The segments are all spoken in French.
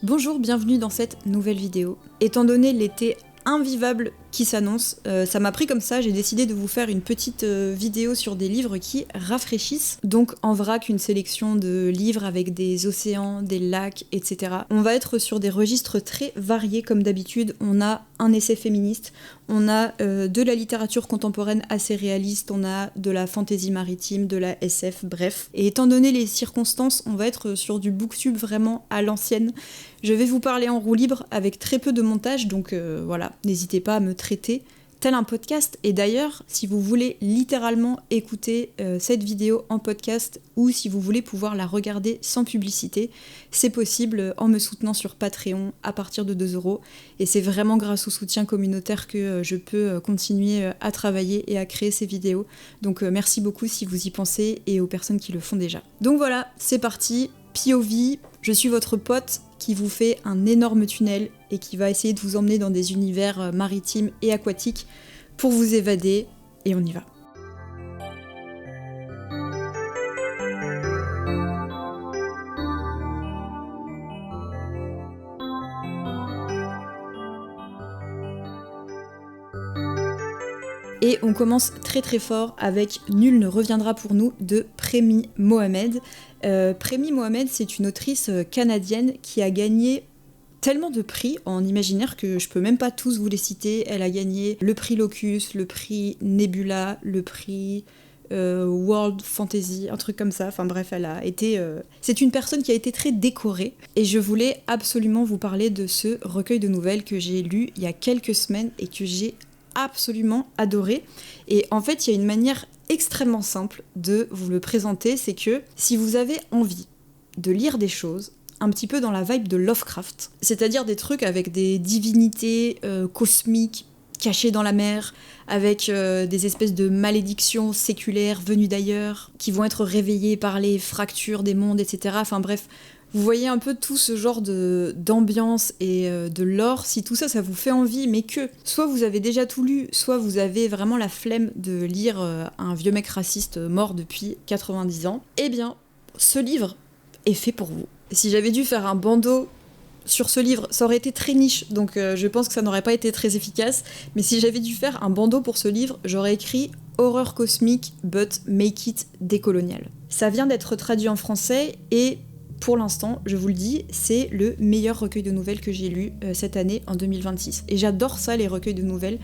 Bonjour, bienvenue dans cette nouvelle vidéo. Étant donné l'été invivable qui s'annonce, ça m'a pris comme ça, j'ai décidé de vous faire une petite vidéo sur des livres qui rafraîchissent. Donc en vrac, une sélection de livres avec des océans, des lacs, etc. On va être sur des registres très variés comme d'habitude. On a un essai féministe, on a de la littérature contemporaine assez réaliste, on a de la fantaisie maritime, de la SF, bref. Et étant donné les circonstances, on va être sur du booktube vraiment à l'ancienne. Je vais vous parler en roue libre avec très peu de montage, donc voilà, n'hésitez pas à me traiter tel un podcast. Et d'ailleurs, si vous voulez littéralement écouter cette vidéo en podcast ou si vous voulez pouvoir la regarder sans publicité, c'est possible en me soutenant sur Patreon à partir de 2€. Et c'est vraiment grâce au soutien communautaire que je peux continuer à travailler et à créer ces vidéos. Donc merci beaucoup si vous y pensez et aux personnes qui le font déjà. Donc voilà, c'est parti, POV, je suis votre pote qui vous fait un énorme tunnel et qui va essayer de vous emmener dans des univers maritimes et aquatiques pour vous évader, et on y va. Et on commence très très fort avec Nul ne reviendra pour nous de Prémie Mohamed. Prémie Mohamed, c'est une autrice canadienne qui a gagné tellement de prix en imaginaire que je peux même pas tous vous les citer. Elle a gagné le prix Locus, le prix Nebula, le prix World Fantasy, un truc comme ça. Enfin bref, elle a été... C'est une personne qui a été très décorée. Et je voulais absolument vous parler de ce recueil de nouvelles que j'ai lu il y a quelques semaines et que j'ai absolument adoré. Et en fait, il y a une manière extrêmement simple de vous le présenter, c'est que si vous avez envie de lire des choses un petit peu dans la vibe de Lovecraft, c'est-à-dire des trucs avec des divinités cosmiques cachées dans la mer, avec des espèces de malédictions séculaires venues d'ailleurs, qui vont être réveillées par les fractures des mondes, etc. Enfin bref, vous voyez un peu tout ce genre d'ambiance et de lore, si tout ça, ça vous fait envie, mais que soit vous avez déjà tout lu, soit vous avez vraiment la flemme de lire un vieux mec raciste mort depuis 90 ans, eh bien, ce livre est fait pour vous. Si j'avais dû faire un bandeau sur ce livre, ça aurait été très niche, donc je pense que ça n'aurait pas été très efficace, mais si j'avais dû faire un bandeau pour ce livre, j'aurais écrit « Horreur cosmique, but make it décolonial ». Ça vient d'être traduit en français et... pour l'instant, je vous le dis, c'est le meilleur recueil de nouvelles que j'ai lu cette année, en 2026. Et j'adore ça, les recueils de nouvelles.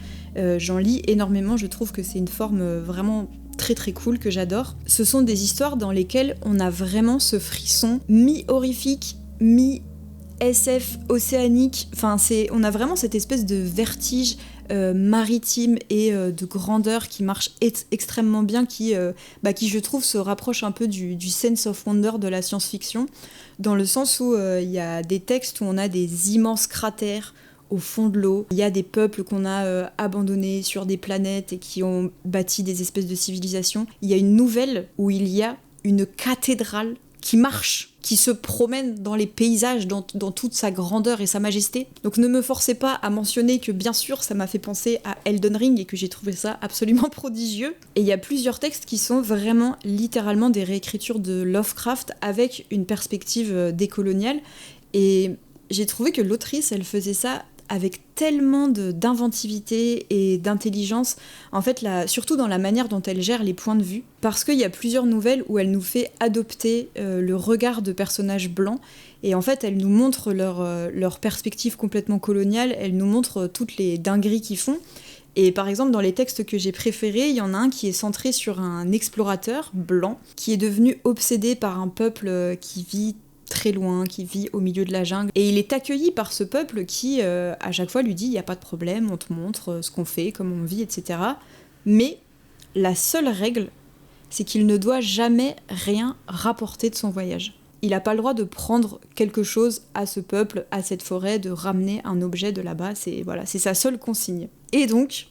J'en lis énormément, je trouve que c'est une forme vraiment très très cool que j'adore. Ce sont des histoires dans lesquelles on a vraiment ce frisson mi-horrifique, mi-SF océanique. Enfin, on a vraiment cette espèce de vertige maritime et de grandeur qui marche extrêmement bien, qui je trouve se rapproche un peu du sense of wonder de la science-fiction, dans le sens où il y a des textes où on a des immenses cratères au fond de l'eau, il y a des peuples qu'on a abandonnés sur des planètes et qui ont bâti des espèces de civilisations. Il y a une nouvelle où il y a une cathédrale qui marche, qui se promène dans les paysages, dans toute sa grandeur et sa majesté. Donc ne me forcez pas à mentionner que bien sûr ça m'a fait penser à Elden Ring et que j'ai trouvé ça absolument prodigieux. Et il y a plusieurs textes qui sont vraiment littéralement des réécritures de Lovecraft avec une perspective décoloniale. Et j'ai trouvé que l'autrice, elle faisait ça avec tellement d'inventivité et d'intelligence, en fait, surtout dans la manière dont elle gère les points de vue, parce qu'il y a plusieurs nouvelles où elle nous fait adopter le regard de personnages blancs, et en fait, elle nous montre leur perspective complètement coloniale, elle nous montre toutes les dingueries qu'ils font. Et par exemple, dans les textes que j'ai préférés, il y en a un qui est centré sur un explorateur blanc qui est devenu obsédé par un peuple qui vit très loin, qui vit au milieu de la jungle. Et il est accueilli par ce peuple qui, à chaque fois, lui dit « il n'y a pas de problème, on te montre ce qu'on fait, comment on vit, etc. » Mais la seule règle, c'est qu'il ne doit jamais rien rapporter de son voyage. Il n'a pas le droit de prendre quelque chose à ce peuple, à cette forêt, de ramener un objet de là-bas. C'est sa seule consigne. Et donc,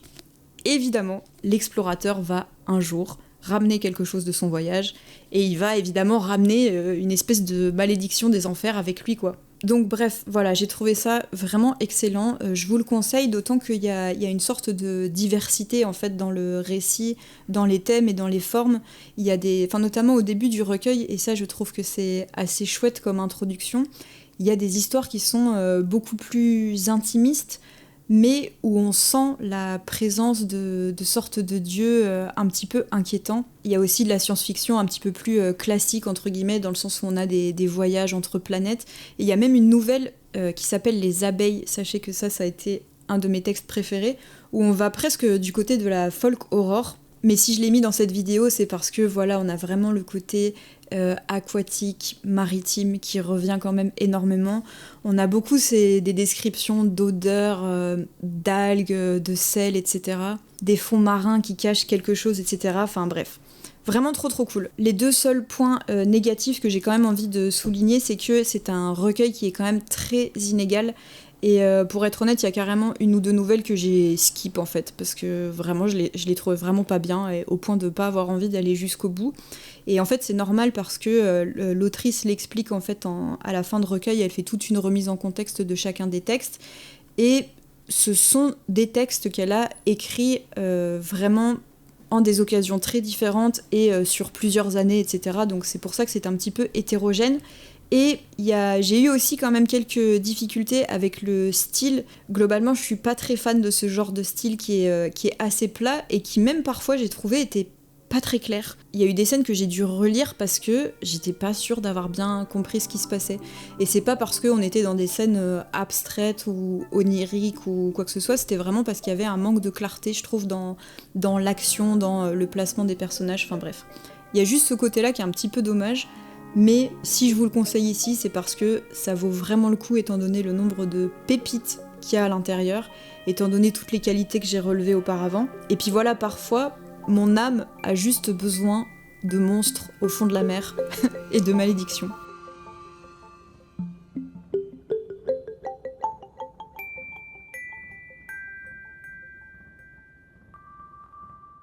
évidemment, l'explorateur va un jour ramener quelque chose de son voyage, et il va évidemment ramener une espèce de malédiction des enfers avec lui, quoi. Donc bref, voilà, j'ai trouvé ça vraiment excellent. Je vous le conseille, d'autant qu'il y a une sorte de diversité en fait dans le récit, dans les thèmes et dans les formes. Il y a notamment au début du recueil, et ça je trouve que c'est assez chouette comme introduction, il y a des histoires qui sont beaucoup plus intimistes, mais où on sent la présence de sortes de dieux un petit peu inquiétants. Il y a aussi de la science-fiction un petit peu plus classique, entre guillemets, dans le sens où on a des voyages entre planètes. Et il y a même une nouvelle qui s'appelle Les Abeilles. Sachez que ça a été un de mes textes préférés, où on va presque du côté de la folk horror. Mais si je l'ai mis dans cette vidéo, c'est parce que voilà, on a vraiment le côté aquatique, maritime, qui revient quand même énormément. On a beaucoup des descriptions d'odeurs, d'algues, de sel, etc. Des fonds marins qui cachent quelque chose, etc. Enfin bref, vraiment trop cool. Les deux seuls points négatifs que j'ai quand même envie de souligner, c'est que c'est un recueil qui est quand même très inégal. Et pour être honnête, il y a carrément une ou deux nouvelles que j'ai skip en fait, parce que vraiment je les trouvais vraiment pas bien, et au point de pas avoir envie d'aller jusqu'au bout. Et en fait c'est normal parce que l'autrice l'explique en fait à la fin de recueil, elle fait toute une remise en contexte de chacun des textes, et ce sont des textes qu'elle a écrits vraiment en des occasions très différentes et sur plusieurs années, etc. Donc c'est pour ça que c'est un petit peu hétérogène. Et j'ai eu aussi quand même quelques difficultés avec le style. Globalement, je suis pas très fan de ce genre de style qui est assez plat et qui même parfois j'ai trouvé était pas très clair. Il y a eu des scènes que j'ai dû relire parce que j'étais pas sûre d'avoir bien compris ce qui se passait. Et c'est pas parce qu'on était dans des scènes abstraites ou oniriques ou quoi que ce soit, c'était vraiment parce qu'il y avait un manque de clarté, je trouve, dans l'action, dans le placement des personnages, enfin bref. Il y a juste ce côté-là qui est un petit peu dommage. Mais si je vous le conseille ici, c'est parce que ça vaut vraiment le coup étant donné le nombre de pépites qu'il y a à l'intérieur, étant donné toutes les qualités que j'ai relevées auparavant. Et puis voilà, parfois, mon âme a juste besoin de monstres au fond de la mer et de malédictions.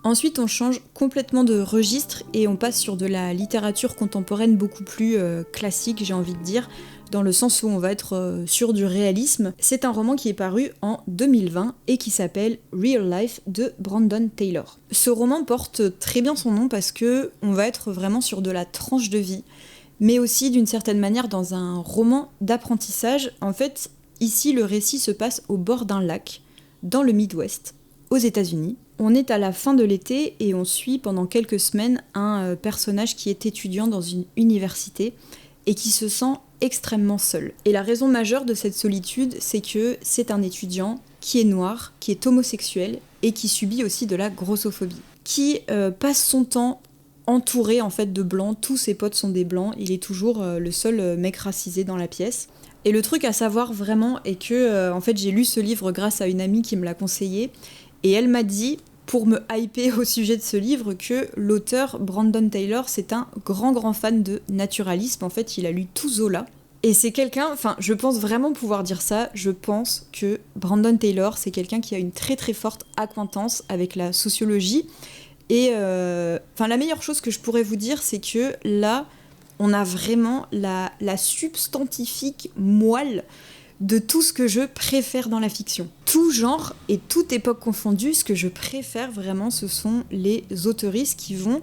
Ensuite, on change complètement de registre et on passe sur de la littérature contemporaine beaucoup plus classique, j'ai envie de dire, dans le sens où on va être sur du réalisme. C'est un roman qui est paru en 2020 et qui s'appelle Real Life de Brandon Taylor. Ce roman porte très bien son nom parce que on va être vraiment sur de la tranche de vie, mais aussi d'une certaine manière dans un roman d'apprentissage. En fait, ici, le récit se passe au bord d'un lac, dans le Midwest, aux États-Unis. On est à la fin de l'été et on suit pendant quelques semaines un personnage qui est étudiant dans une université et qui se sent extrêmement seul. Et la raison majeure de cette solitude, c'est que c'est un étudiant qui est noir, qui est homosexuel et qui subit aussi de la grossophobie, qui passe son temps entouré en fait de blancs. Tous ses potes sont des blancs, il est toujours le seul mec racisé dans la pièce. Et le truc à savoir vraiment est que en fait j'ai lu ce livre grâce à une amie qui me l'a conseillé. Et elle m'a dit, pour me hyper au sujet de ce livre, que l'auteur Brandon Taylor, c'est un grand fan de naturalisme. En fait, il a lu tout Zola. Et c'est quelqu'un, enfin, je pense vraiment pouvoir dire ça, je pense que Brandon Taylor, c'est quelqu'un qui a une très forte acquaintance avec la sociologie. Et la meilleure chose que je pourrais vous dire, c'est que là, on a vraiment la substantifique moelle de tout ce que je préfère dans la fiction. Tout genre et toute époque confondue, ce que je préfère vraiment, ce sont les auteuristes qui vont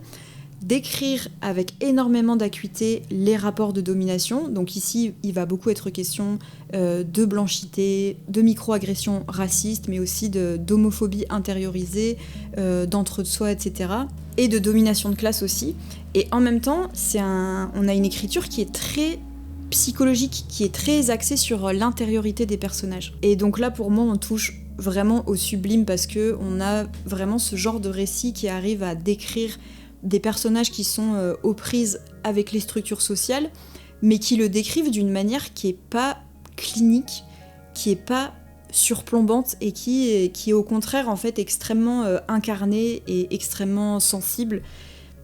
décrire avec énormément d'acuité les rapports de domination. Donc ici, il va beaucoup être question de blanchité, de micro-agressions racistes, mais aussi d'homophobie intériorisée, d'entre-soi, etc. Et de domination de classe aussi. Et en même temps, on a une écriture qui est très psychologique, qui est très axée sur l'intériorité des personnages. Et donc là, pour moi, on touche vraiment au sublime parce que on a vraiment ce genre de récit qui arrive à décrire des personnages qui sont aux prises avec les structures sociales, mais qui le décrivent d'une manière qui est pas clinique, qui est pas surplombante et qui est au contraire en fait extrêmement incarnée et extrêmement sensible.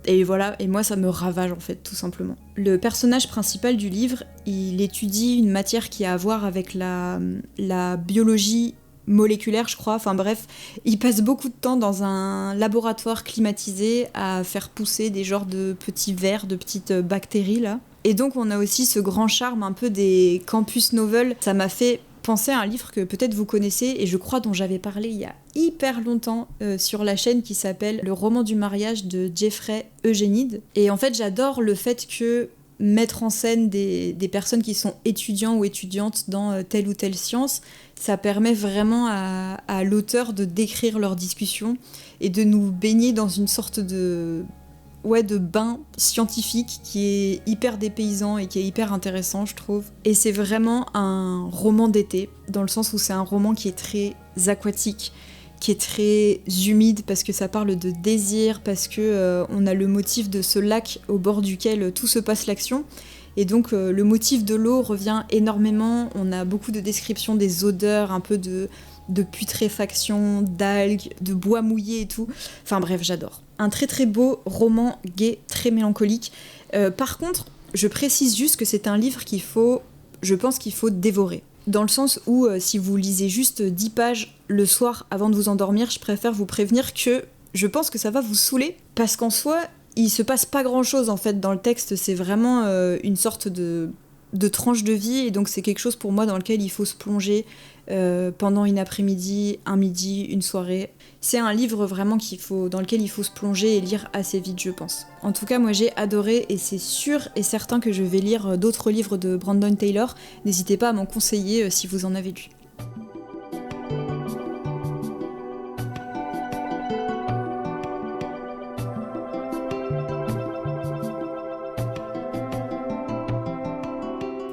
Et voilà, et moi ça me ravage en fait, tout simplement. Le personnage principal du livre, il étudie une matière qui a à voir avec la biologie moléculaire, je crois. Enfin bref, il passe beaucoup de temps dans un laboratoire climatisé à faire pousser des genres de petits vers, de petites bactéries là. Et donc on a aussi ce grand charme un peu des campus novels. Ça m'a fait penser à un livre que peut-être vous connaissez et je crois dont j'avais parlé il y a hyper longtemps sur la chaîne qui s'appelle Le roman du mariage de Jeffrey Eugénide. Et en fait j'adore le fait que mettre en scène des personnes qui sont étudiants ou étudiantes dans telle ou telle science, ça permet vraiment à l'auteur de décrire leur discussion et de nous baigner dans une sorte de bain scientifique qui est hyper dépaysant et qui est hyper intéressant, je trouve. Et c'est vraiment un roman d'été, dans le sens où c'est un roman qui est très aquatique, qui est très humide parce que ça parle de désir, parce que on a le motif de ce lac au bord duquel tout se passe l'action. Et donc le motif de l'eau revient énormément, on a beaucoup de descriptions des odeurs, un peu de putréfaction, d'algues, de bois mouillé et tout. Enfin bref, j'adore. Un très très beau roman gai, très mélancolique. Par contre, je précise juste que c'est un livre je pense qu'il faut dévorer. Dans le sens où si vous lisez juste 10 pages le soir avant de vous endormir, je préfère vous prévenir que je pense que ça va vous saouler. Parce qu'en soi, il se passe pas grand chose en fait dans le texte, c'est vraiment une sorte de tranche de vie, et donc c'est quelque chose pour moi dans lequel il faut se plonger pendant une après-midi, un midi, une soirée. C'est un livre vraiment dans lequel il faut se plonger et lire assez vite, je pense. En tout cas, moi j'ai adoré, et c'est sûr et certain que je vais lire d'autres livres de Brandon Taylor. N'hésitez pas à m'en conseiller si vous en avez lu.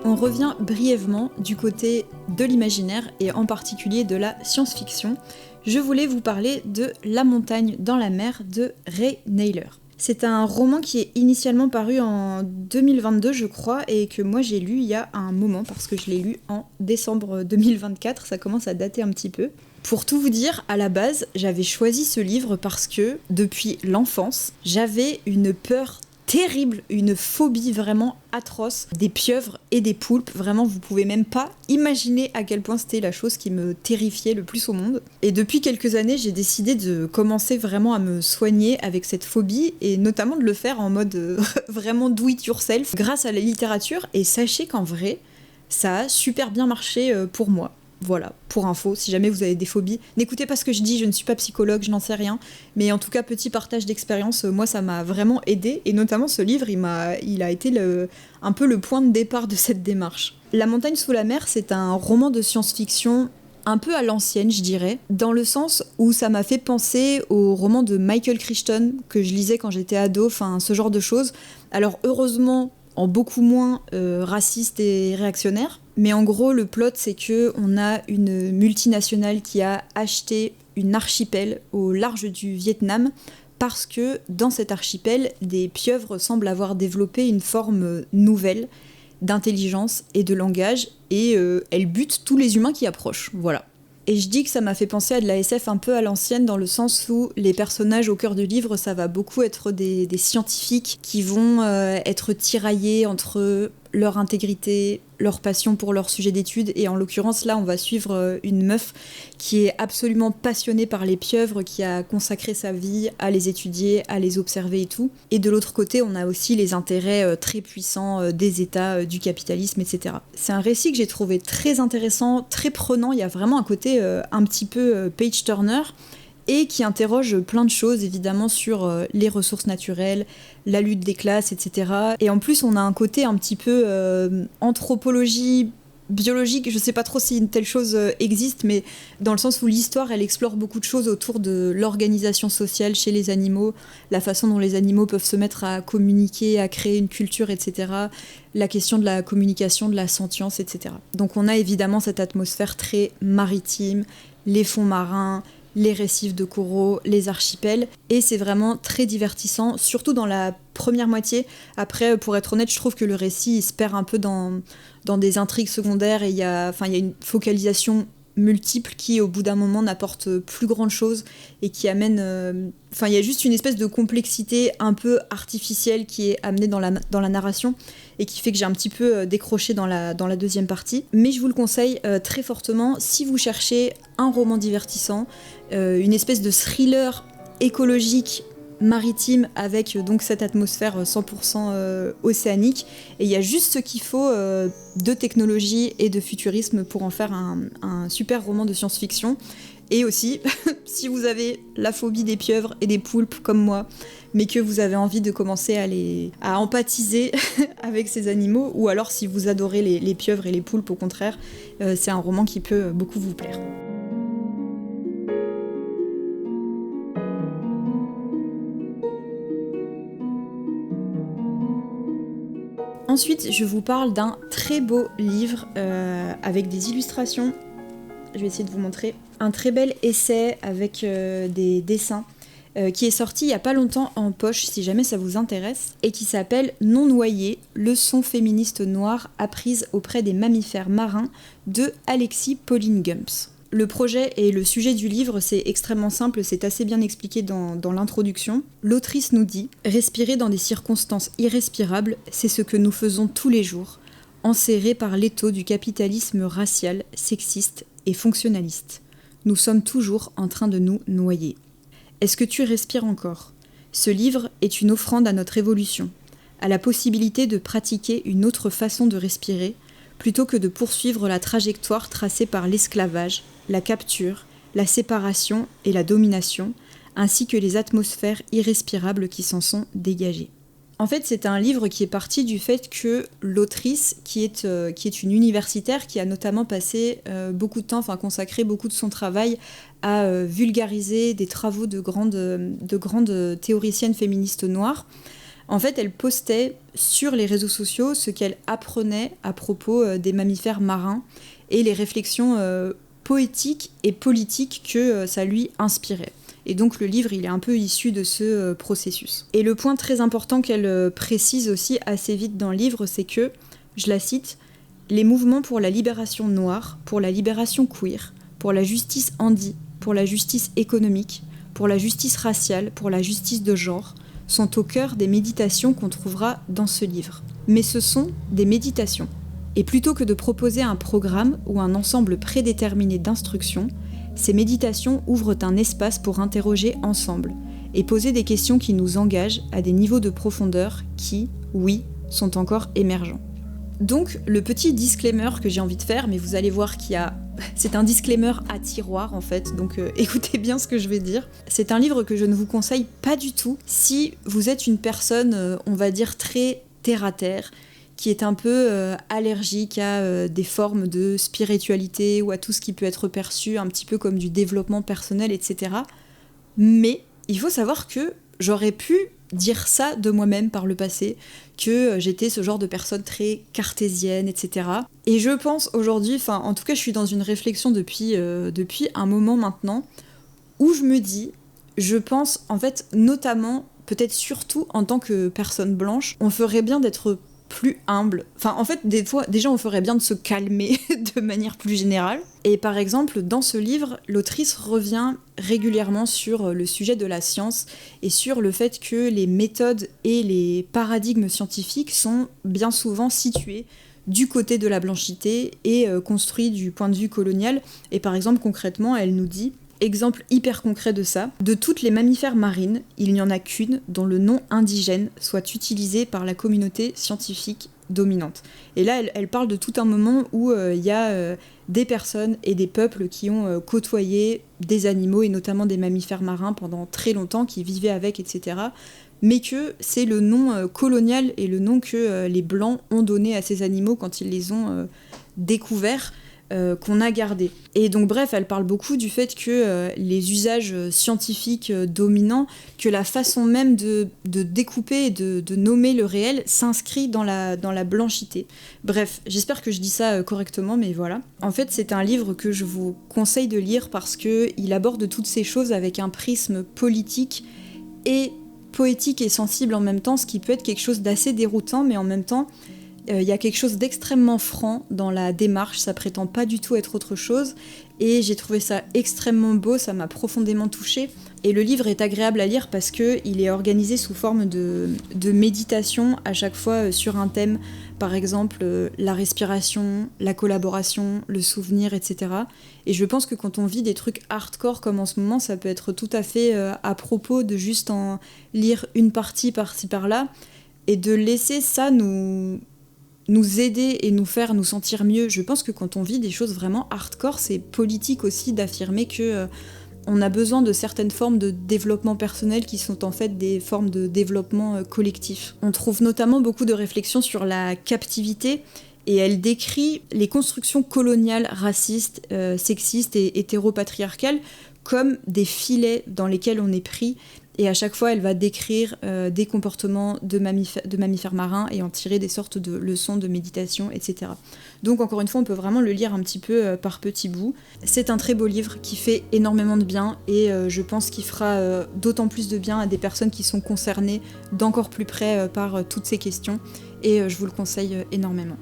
On revient brièvement du côté de l'imaginaire et en particulier de la science-fiction. Je voulais vous parler de La montagne dans la mer de Ray Naylor. C'est un roman qui est initialement paru en 2022 je crois, et que moi j'ai lu il y a un moment parce que je l'ai lu en décembre 2024, ça commence à dater un petit peu. Pour tout vous dire, à la base, j'avais choisi ce livre parce que depuis l'enfance, j'avais une peur terrible, une phobie vraiment atroce des pieuvres et des poulpes. Vraiment, vous pouvez même pas imaginer à quel point c'était la chose qui me terrifiait le plus au monde. Et depuis quelques années, j'ai décidé de commencer vraiment à me soigner avec cette phobie, et notamment de le faire en mode vraiment do it yourself grâce à la littérature. Et sachez qu'en vrai, ça a super bien marché pour moi. Voilà, pour info, si jamais vous avez des phobies, n'écoutez pas ce que je dis, je ne suis pas psychologue, je n'en sais rien, mais en tout cas, petit partage d'expérience, moi ça m'a vraiment aidé, et notamment ce livre, il a été un peu le point de départ de cette démarche. La montagne sous la mer, c'est un roman de science-fiction un peu à l'ancienne, je dirais, dans le sens où ça m'a fait penser au roman de Michael Crichton que je lisais quand j'étais ado, enfin ce genre de choses. Alors heureusement, en beaucoup moins raciste et réactionnaire. Mais en gros, le plot, c'est que on a une multinationale qui a acheté une archipel au large du Vietnam parce que dans cet archipel, des pieuvres semblent avoir développé une forme nouvelle d'intelligence et de langage, et elles butent tous les humains qui approchent. Voilà. Et je dis que ça m'a fait penser à de la SF un peu à l'ancienne, dans le sens où les personnages au cœur du livre, ça va beaucoup être des scientifiques qui vont être tiraillés entre leur intégrité, leur passion pour leur sujet d'étude, et en l'occurrence là on va suivre une meuf qui est absolument passionnée par les pieuvres, qui a consacré sa vie à les étudier, à les observer et tout. Et de l'autre côté on a aussi les intérêts très puissants des États, du capitalisme, etc. C'est un récit que j'ai trouvé très intéressant, très prenant, il y a vraiment un côté un petit peu page-turner, et qui interroge plein de choses évidemment sur les ressources naturelles, la lutte des classes, etc. Et en plus on a un côté un petit peu anthropologie biologique, je sais pas trop si une telle chose existe, mais dans le sens où l'histoire elle explore beaucoup de choses autour de l'organisation sociale chez les animaux, la façon dont les animaux peuvent se mettre à communiquer, à créer une culture, etc. La question de la communication, de la sentience, etc. Donc on a évidemment cette atmosphère très maritime, les fonds marins, les récifs de coraux, les archipels, et c'est vraiment très divertissant, surtout dans la première moitié. Après, pour être honnête, je trouve que le récit il se perd un peu dans des intrigues secondaires, et il y a une focalisation multiple qui, au bout d'un moment, n'apporte plus grand-chose, et qui amène... il y a juste une espèce de complexité un peu artificielle qui est amenée dans la narration, et qui fait que j'ai un petit peu décroché dans la deuxième partie. Mais je vous le conseille très fortement si vous cherchez un roman divertissant, une espèce de thriller écologique maritime avec donc cette atmosphère 100% océanique, et il y a juste ce qu'il faut de technologie et de futurisme pour en faire un super roman de science-fiction. Et aussi, si vous avez la phobie des pieuvres et des poulpes comme moi, mais que vous avez envie de commencer à empathiser avec ces animaux, ou alors si vous adorez les pieuvres et les poulpes au contraire, c'est un roman qui peut beaucoup vous plaire. Ensuite, je vous parle d'un très beau livre avec des illustrations. Je vais essayer de vous montrer. Un très bel essai avec des dessins qui est sorti il n'y a pas longtemps en poche, si jamais ça vous intéresse, et qui s'appelle Non noyé, leçons féministes noires apprises auprès des mammifères marins de Alexis Pauline Gumps. Le projet et le sujet du livre, c'est extrêmement simple, c'est assez bien expliqué dans l'introduction. L'autrice nous dit « Respirer dans des circonstances irrespirables, c'est ce que nous faisons tous les jours, enserrés par l'étau du capitalisme racial, sexiste et fonctionnaliste. Nous sommes toujours en train de nous noyer. Est-ce que tu respires encore ? Ce livre est une offrande à notre évolution, à la possibilité de pratiquer une autre façon de respirer, plutôt que de poursuivre la trajectoire tracée par l'esclavage, la capture, la séparation et la domination, ainsi que les atmosphères irrespirables qui s'en sont dégagées. » En fait, c'est un livre qui est parti du fait que l'autrice, qui est une universitaire, qui a notamment passé beaucoup de temps, consacré beaucoup de son travail à vulgariser des travaux de grandes théoriciennes féministes noires, en fait, elle postait sur les réseaux sociaux ce qu'elle apprenait à propos des mammifères marins et les réflexions poétiques et politiques que ça lui inspirait. Et donc le livre, il est un peu issu de ce processus. Et le point très important qu'elle précise aussi assez vite dans le livre, c'est que, je la cite, « Les mouvements pour la libération noire, pour la libération queer, pour la justice handi, pour la justice économique, pour la justice raciale, pour la justice de genre, sont au cœur des méditations qu'on trouvera dans ce livre. Mais ce sont des méditations. Et plutôt que de proposer un programme ou un ensemble prédéterminé d'instructions, ces méditations ouvrent un espace pour interroger ensemble et poser des questions qui nous engagent à des niveaux de profondeur qui, oui, sont encore émergents. » Donc, le petit disclaimer que j'ai envie de faire, mais vous allez voir c'est un disclaimer à tiroir en fait, donc écoutez bien ce que je vais dire. C'est un livre que je ne vous conseille pas du tout si vous êtes une personne, on va dire, très terre-à-terre, qui est un peu allergique à des formes de spiritualité ou à tout ce qui peut être perçu un petit peu comme du développement personnel, etc. Mais il faut savoir que j'aurais pu dire ça de moi-même par le passé, que j'étais ce genre de personne très cartésienne, etc. Et je pense aujourd'hui, en tout cas je suis dans une réflexion depuis un moment maintenant, où je me dis, je pense en fait notamment, peut-être surtout en tant que personne blanche, on ferait bien d'être plus humble. En fait, des fois, déjà, on ferait bien de se calmer de manière plus générale. Et par exemple, dans ce livre, l'autrice revient régulièrement sur le sujet de la science et sur le fait que les méthodes et les paradigmes scientifiques sont bien souvent situés du côté de la blanchité et construits du point de vue colonial. Et par exemple, concrètement, elle nous dit... Exemple hyper concret de ça, de toutes les mammifères marines, il n'y en a qu'une dont le nom indigène soit utilisé par la communauté scientifique dominante. Et là, elle parle de tout un moment où il y a des personnes et des peuples qui ont côtoyé des animaux, et notamment des mammifères marins pendant très longtemps, qui vivaient avec, etc. Mais que c'est le nom colonial et le nom que les Blancs ont donné à ces animaux quand ils les ont découverts, qu'on a gardé. Et donc bref, elle parle beaucoup du fait que les usages scientifiques dominants, que la façon même de découper et de nommer le réel s'inscrit dans la blanchité. Bref, j'espère que je dis ça correctement, mais voilà. En fait, c'est un livre que je vous conseille de lire parce qu'il aborde toutes ces choses avec un prisme politique et poétique et sensible en même temps, ce qui peut être quelque chose d'assez déroutant, mais en même temps, il y a quelque chose d'extrêmement franc dans la démarche, ça prétend pas du tout être autre chose, et j'ai trouvé ça extrêmement beau, ça m'a profondément touchée. Et le livre est agréable à lire parce qu'il est organisé sous forme de méditation, à chaque fois sur un thème, par exemple la respiration, la collaboration, le souvenir, etc. Et je pense que quand on vit des trucs hardcore comme en ce moment, ça peut être tout à fait à propos de juste en lire une partie par-ci par-là, et de laisser ça nous aider et nous faire nous sentir mieux. Je pense que quand on vit des choses vraiment hardcore, c'est politique aussi d'affirmer que on a besoin de certaines formes de développement personnel qui sont en fait des formes de développement collectif. On trouve notamment beaucoup de réflexions sur la captivité, et elle décrit les constructions coloniales, racistes, sexistes et hétéropatriarcales comme des filets dans lesquels on est pris. Et à chaque fois, elle va décrire des comportements de mammifères marins et en tirer des sortes de leçons de méditation, etc. Donc encore une fois, on peut vraiment le lire un petit peu par petits bouts. C'est un très beau livre qui fait énormément de bien et je pense qu'il fera d'autant plus de bien à des personnes qui sont concernées d'encore plus près par toutes ces questions. Et je vous le conseille énormément.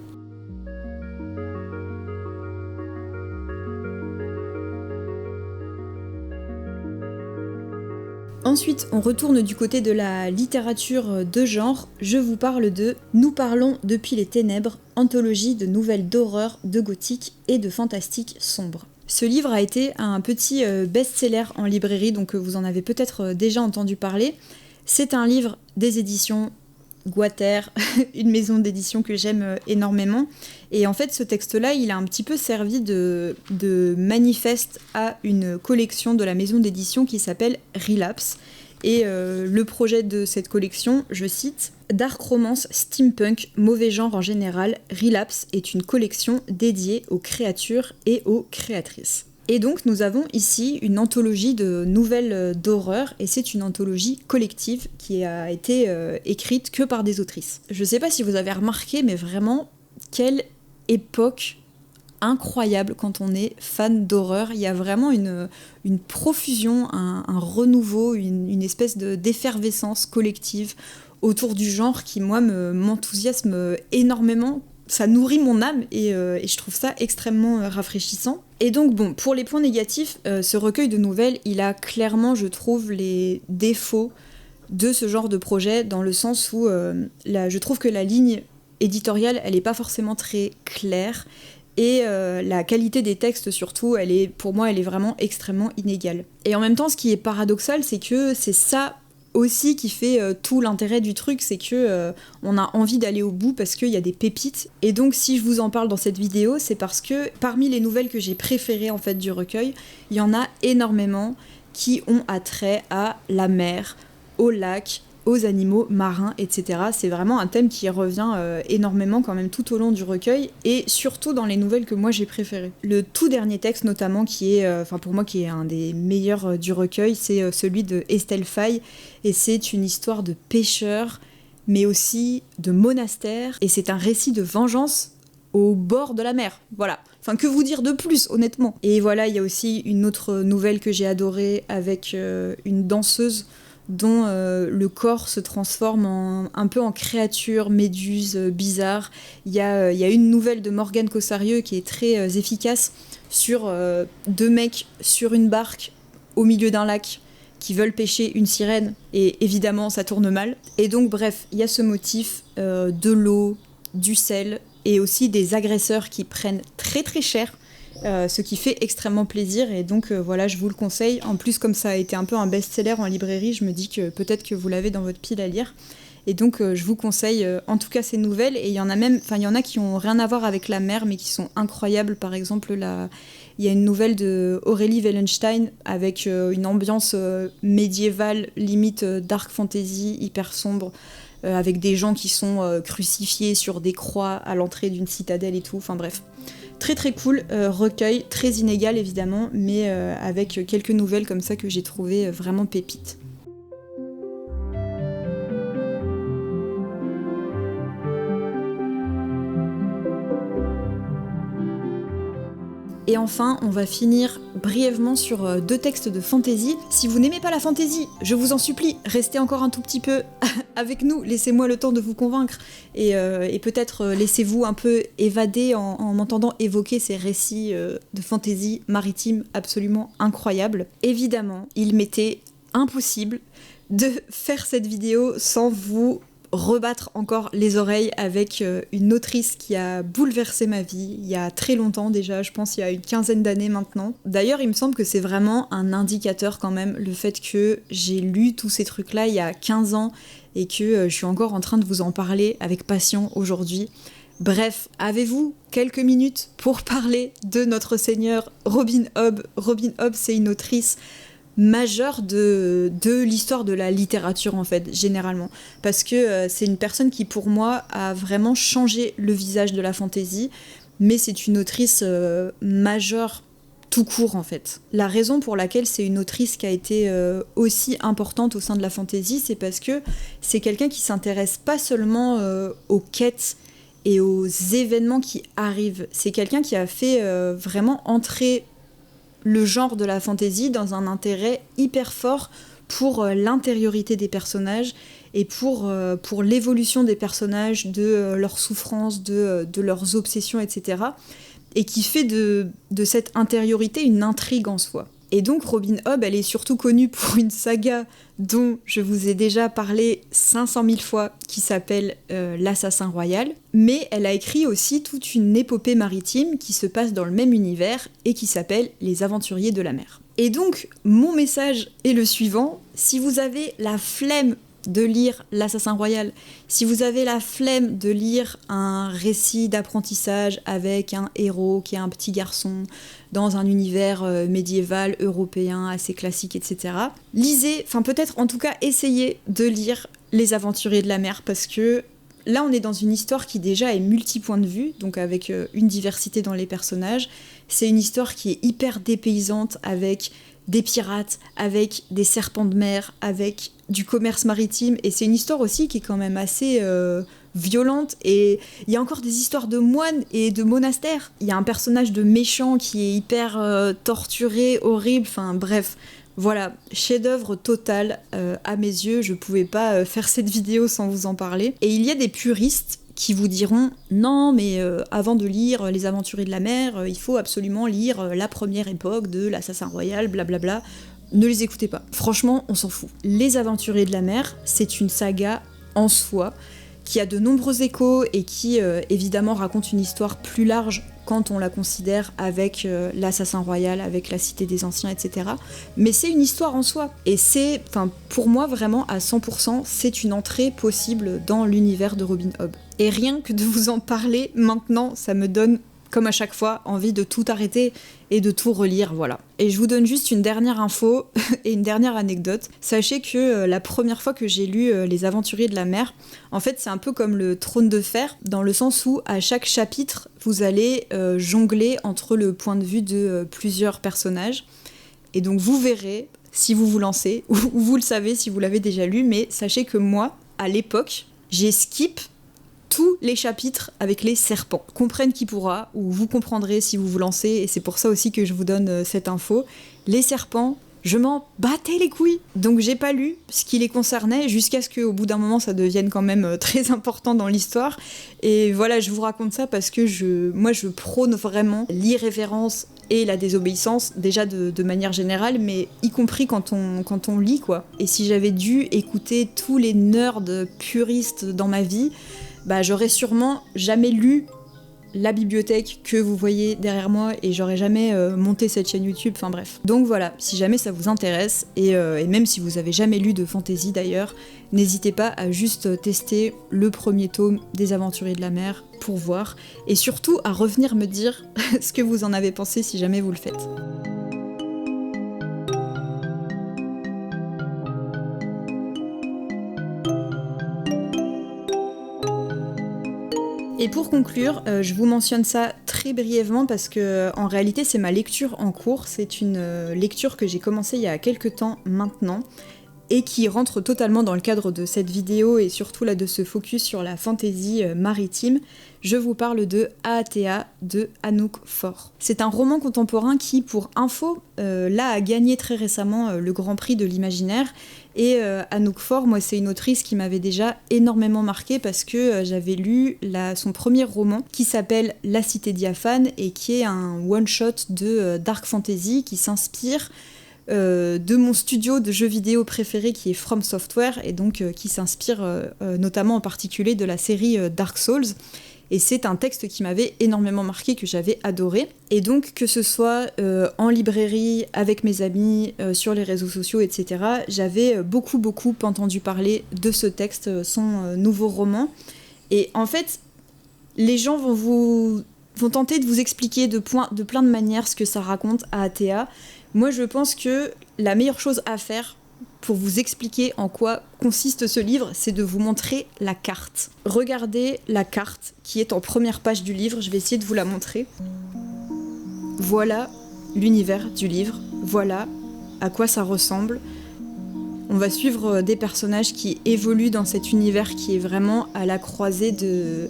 Ensuite, on retourne du côté de la littérature de genre. Je vous parle de Nous parlons depuis les ténèbres, anthologie de nouvelles d'horreur, de gothique et de fantastique sombre. Ce livre a été un petit best-seller en librairie, donc vous en avez peut-être déjà entendu parler. C'est un livre des éditions Guater, une maison d'édition que j'aime énormément. Et en fait, ce texte-là, il a un petit peu servi de manifeste à une collection de la maison d'édition qui s'appelle Relapse. Et le projet de cette collection, je cite, « Dark romance, steampunk, mauvais genre en général, Relapse est une collection dédiée aux créatures et aux créatrices ». Et donc nous avons ici une anthologie de nouvelles d'horreur, et c'est une anthologie collective qui a été écrite que par des autrices. Je sais pas si vous avez remarqué, mais vraiment, quelle époque incroyable quand on est fan d'horreur. Il y a vraiment une profusion, un renouveau, une espèce d'effervescence collective autour du genre qui, moi, m'enthousiasme énormément. Ça nourrit mon âme et je trouve ça extrêmement rafraîchissant. Et donc bon, pour les points négatifs, ce recueil de nouvelles, il a clairement, je trouve, les défauts de ce genre de projet, dans le sens où je trouve que la ligne éditoriale, elle n'est pas forcément très claire, et la qualité des textes surtout, pour moi, elle est vraiment extrêmement inégale. Et en même temps, ce qui est paradoxal, c'est que c'est ça aussi qui fait tout l'intérêt du truc, c'est que on a envie d'aller au bout parce qu'il y a des pépites. Et donc si je vous en parle dans cette vidéo, c'est parce que parmi les nouvelles que j'ai préférées en fait du recueil, il y en a énormément qui ont attrait à la mer, au lac, aux animaux marins, etc. C'est vraiment un thème qui revient énormément quand même tout au long du recueil, et surtout dans les nouvelles que moi j'ai préférées. Le tout dernier texte notamment, qui est, pour moi, qui est un des meilleurs du recueil, c'est celui de Estelle Faye, et c'est une histoire de pêcheurs, mais aussi de monastère, et c'est un récit de vengeance au bord de la mer, voilà. Enfin, que vous dire de plus, honnêtement. Et voilà, il y a aussi une autre nouvelle que j'ai adorée, avec une danseuse dont le corps se transforme un peu en créature, méduse, bizarre. Il y a une nouvelle de Morgane Cossarieux qui est très efficace sur deux mecs sur une barque au milieu d'un lac qui veulent pêcher une sirène, et évidemment ça tourne mal. Et donc bref, il y a ce motif de l'eau, du sel, et aussi des agresseurs qui prennent très très cher, ce qui fait extrêmement plaisir, et donc voilà, je vous le conseille. En plus, comme ça a été un peu un best-seller en librairie, je me dis que peut-être que vous l'avez dans votre pile à lire, et donc je vous conseille en tout cas ces nouvelles. Et il y en a qui ont rien à voir avec la mer mais qui sont incroyables. Par exemple, il y a une nouvelle de Aurélie Wellenstein avec une ambiance médiévale, limite dark fantasy, hyper sombre, avec des gens qui sont crucifiés sur des croix à l'entrée d'une citadelle et tout, enfin bref. Très très cool, recueil, très inégal évidemment, mais avec quelques nouvelles comme ça que j'ai trouvées vraiment pépites. Et enfin, on va finir brièvement sur deux textes de fantasy. Si vous n'aimez pas la fantasy, je vous en supplie, restez encore un tout petit peu avec nous, laissez-moi le temps de vous convaincre, et peut-être laissez-vous un peu évader en m'entendant évoquer ces récits de fantasy maritime absolument incroyables. Évidemment, il m'était impossible de faire cette vidéo sans vous rebattre encore les oreilles avec une autrice qui a bouleversé ma vie il y a très longtemps déjà, je pense il y a une quinzaine d'années maintenant. D'ailleurs, il me semble que c'est vraiment un indicateur quand même, le fait que j'ai lu tous ces trucs-là il y a 15 ans et que je suis encore en train de vous en parler avec passion aujourd'hui. Bref, avez-vous quelques minutes pour parler de notre seigneur Robin Hobb ? Robin Hobb, c'est une autrice majeur de l'histoire de la littérature en fait, généralement. Parce que c'est une personne qui pour moi a vraiment changé le visage de la fantasy, mais c'est une autrice majeure tout court en fait. La raison pour laquelle c'est une autrice qui a été aussi importante au sein de la fantasy, c'est parce que c'est quelqu'un qui s'intéresse pas seulement aux quêtes et aux événements qui arrivent. C'est quelqu'un qui a fait vraiment entrer le genre de la fantasy dans un intérêt hyper fort pour l'intériorité des personnages et pour l'évolution des personnages, de leurs souffrances, de leurs obsessions, etc. Et qui fait de cette intériorité une intrigue en soi. Et donc Robin Hobb, elle est surtout connue pour une saga dont je vous ai déjà parlé 500 000 fois, qui s'appelle L'Assassin Royal, mais elle a écrit aussi toute une épopée maritime qui se passe dans le même univers et qui s'appelle Les Aventuriers de la mer. Et donc, mon message est le suivant: si vous avez la flemme de lire L'Assassin Royal, si vous avez la flemme de lire un récit d'apprentissage avec un héros qui est un petit garçon dans un univers médiéval, européen, assez classique, etc. Lisez, enfin peut-être en tout cas essayez de lire Les Aventuriers de la mer, parce que là on est dans une histoire qui déjà est multi-point de vue, donc avec une diversité dans les personnages. C'est une histoire qui est hyper dépaysante, avec des pirates, avec des serpents de mer, avec du commerce maritime, et c'est une histoire aussi qui est quand même assez violente, et il y a encore des histoires de moines et de monastères. Il y a un personnage de méchant qui est hyper torturé, horrible, enfin bref, voilà, chef-d'œuvre total à mes yeux. Je pouvais pas faire cette vidéo sans vous en parler. Et il y a des puristes qui vous diront non mais avant de lire Les Aventuriers de la mer, il faut absolument lire la première époque de l'Assassin Royal, blablabla. Ne les écoutez pas. Franchement, on s'en fout. Les Aventuriers de la mer, c'est une saga en soi qui a de nombreux échos et qui évidemment raconte une histoire plus large quand on la considère avec l'Assassin Royal, avec la Cité des Anciens, etc. Mais c'est une histoire en soi. Et c'est, pour moi, vraiment, à 100%, c'est une entrée possible dans l'univers de Robin Hobb. Et rien que de vous en parler maintenant, ça me donne, comme à chaque fois, envie de tout arrêter et de tout relire, voilà. Et je vous donne juste une dernière info et une dernière anecdote. Sachez que la première fois que j'ai lu Les Aventuriers de la mer, en fait c'est un peu comme le Trône de Fer, dans le sens où à chaque chapitre, vous allez jongler entre le point de vue de plusieurs personnages. Et donc vous verrez, si vous vous lancez, ou vous le savez si vous l'avez déjà lu, mais sachez que moi, à l'époque, j'ai skip tous les chapitres avec les serpents. Comprenne qui pourra, ou vous comprendrez si vous vous lancez, et c'est pour ça aussi que je vous donne cette info. Les serpents, je m'en battais les couilles. Donc j'ai pas lu ce qui les concernait, jusqu'à ce qu'au bout d'un moment ça devienne quand même très important dans l'histoire. Et voilà, je vous raconte ça parce que moi je prône vraiment l'irrévérence et la désobéissance, déjà de manière générale, mais y compris quand on lit, quoi. Et si j'avais dû écouter tous les nerds puristes dans ma vie, j'aurais sûrement jamais lu la bibliothèque que vous voyez derrière moi, et j'aurais jamais monté cette chaîne YouTube, enfin bref. Donc voilà, si jamais ça vous intéresse, et même si vous avez jamais lu de fantasy d'ailleurs, n'hésitez pas à juste tester le premier tome des Aventuriers de la mer pour voir, et surtout à revenir me dire ce que vous en avez pensé si jamais vous le faites. Et pour conclure, je vous mentionne ça très brièvement parce que en réalité c'est ma lecture en cours, c'est une lecture que j'ai commencée il y a quelques temps maintenant et qui rentre totalement dans le cadre de cette vidéo et surtout là de ce focus sur la fantasy maritime. Je vous parle de Aatea de Anouk Faure. C'est un roman contemporain qui, pour info, là a gagné très récemment le Grand Prix de l'imaginaire. Et Anouk Faure, moi c'est une autrice qui m'avait déjà énormément marquée parce que j'avais lu son premier roman qui s'appelle La Cité diaphane et qui est un one-shot de dark fantasy qui s'inspire de mon studio de jeux vidéo préféré qui est From Software et donc qui s'inspire notamment en particulier de la série Dark Souls. Et c'est un texte qui m'avait énormément marqué, que j'avais adoré. Et donc, que ce soit en librairie, avec mes amis, sur les réseaux sociaux, etc., j'avais beaucoup entendu parler de ce texte, son nouveau roman. Et en fait, les gens vont tenter de vous expliquer de plein de manières ce que ça raconte à Aatea. Moi je pense que la meilleure chose à faire pour vous expliquer en quoi consiste ce livre, c'est de vous montrer la carte. Regardez la carte qui est en première page du livre, je vais essayer de vous la montrer. Voilà l'univers du livre, voilà à quoi ça ressemble. On va suivre des personnages qui évoluent dans cet univers qui est vraiment à la croisée de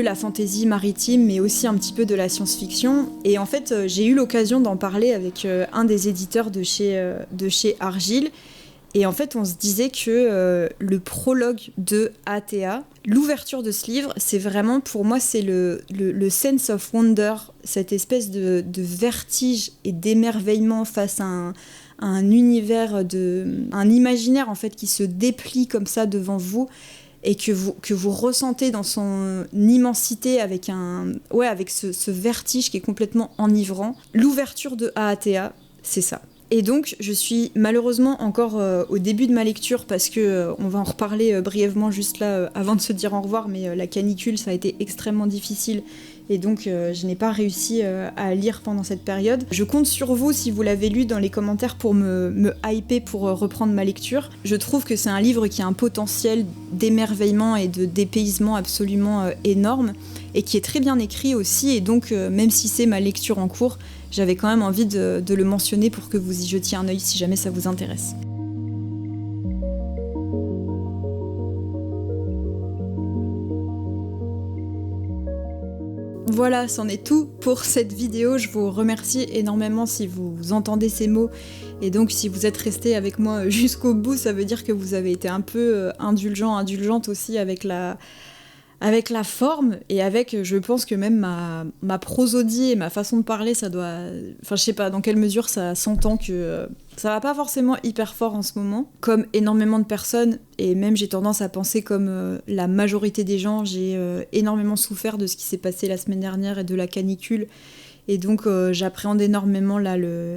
la fantaisie maritime, mais aussi un petit peu de la science-fiction. Et en fait, j'ai eu l'occasion d'en parler avec un des éditeurs de chez Argile. Et en fait, on se disait que le prologue de ATA, l'ouverture de ce livre, c'est vraiment, pour moi, c'est le sense of wonder, cette espèce de vertige et d'émerveillement face à un univers, un imaginaire en fait qui se déplie comme ça devant vous et que vous ressentez dans son immensité avec ce vertige qui est complètement enivrant. L'ouverture de AATA, c'est ça. Et donc, je suis malheureusement encore au début de ma lecture parce que on va en reparler brièvement juste là avant de se dire au revoir, mais la canicule, ça a été extrêmement difficile et donc je n'ai pas réussi à lire pendant cette période. Je compte sur vous, si vous l'avez lu, dans les commentaires pour me hyper pour reprendre ma lecture. Je trouve que c'est un livre qui a un potentiel d'émerveillement et de dépaysement absolument énorme et qui est très bien écrit aussi, et donc même si c'est ma lecture en cours, j'avais quand même envie de le mentionner pour que vous y jetiez un œil si jamais ça vous intéresse. Voilà, c'en est tout pour cette vidéo. Je vous remercie énormément si vous entendez ces mots. Et donc si vous êtes resté avec moi jusqu'au bout, ça veut dire que vous avez été un peu indulgente aussi avec la forme et avec, je pense que même ma prosodie et ma façon de parler, ça doit... Enfin, je sais pas dans quelle mesure ça s'entend que ça va pas forcément hyper fort en ce moment. Comme énormément de personnes, et même j'ai tendance à penser comme la majorité des gens, j'ai énormément souffert de ce qui s'est passé la semaine dernière et de la canicule. Et donc j'appréhende énormément là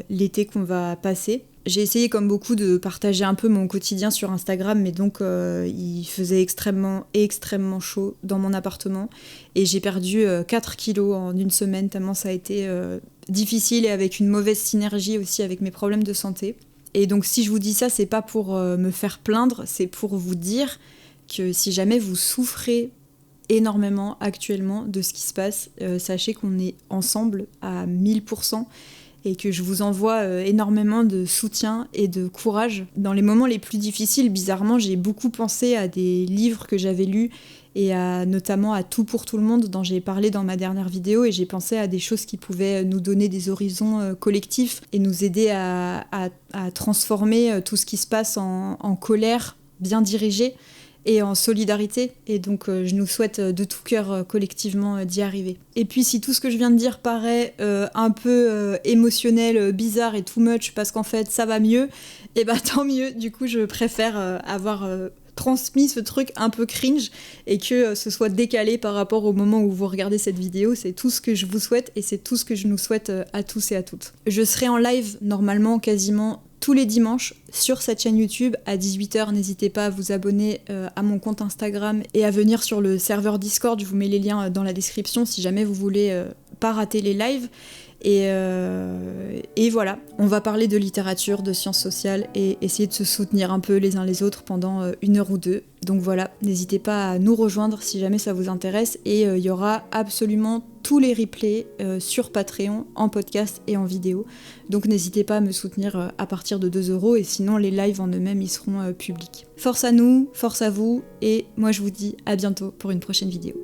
l'été qu'on va passer. J'ai essayé comme beaucoup de partager un peu mon quotidien sur Instagram, mais donc il faisait extrêmement chaud dans mon appartement et j'ai perdu 4 kilos en une semaine tellement ça a été difficile et avec une mauvaise synergie aussi avec mes problèmes de santé. Et donc si je vous dis ça, c'est pas pour me faire plaindre, c'est pour vous dire que si jamais vous souffrez énormément actuellement de ce qui se passe, sachez qu'on est ensemble à 1000%. Et que je vous envoie énormément de soutien et de courage. Dans les moments les plus difficiles, bizarrement, j'ai beaucoup pensé à des livres que j'avais lus et notamment à Tout pour tout le monde dont j'ai parlé dans ma dernière vidéo, et j'ai pensé à des choses qui pouvaient nous donner des horizons collectifs et nous aider à transformer tout ce qui se passe en colère bien dirigée et en solidarité, et donc je nous souhaite de tout cœur collectivement d'y arriver. Et puis si tout ce que je viens de dire paraît un peu émotionnel, bizarre et too much parce qu'en fait ça va mieux, et bah tant mieux, du coup je préfère avoir transmis ce truc un peu cringe et que ce soit décalé par rapport au moment où vous regardez cette vidéo. C'est tout ce que je vous souhaite et c'est tout ce que je nous souhaite à tous et à toutes. Je serai en live normalement quasiment tous les dimanches sur cette chaîne YouTube à 18h. N'hésitez pas à vous abonner à mon compte Instagram et à venir sur le serveur Discord. Je vous mets les liens dans la description si jamais vous voulez pas rater les lives. Et voilà, on va parler de littérature, de sciences sociales et essayer de se soutenir un peu les uns les autres pendant 1 heure ou 2. Donc voilà, n'hésitez pas à nous rejoindre si jamais ça vous intéresse, et il y aura absolument tous les replays sur Patreon, en podcast et en vidéo. Donc n'hésitez pas à me soutenir à partir de 2 € et sinon les lives en eux-mêmes ils seront publics. Force à nous, force à vous, et moi je vous dis à bientôt pour une prochaine vidéo.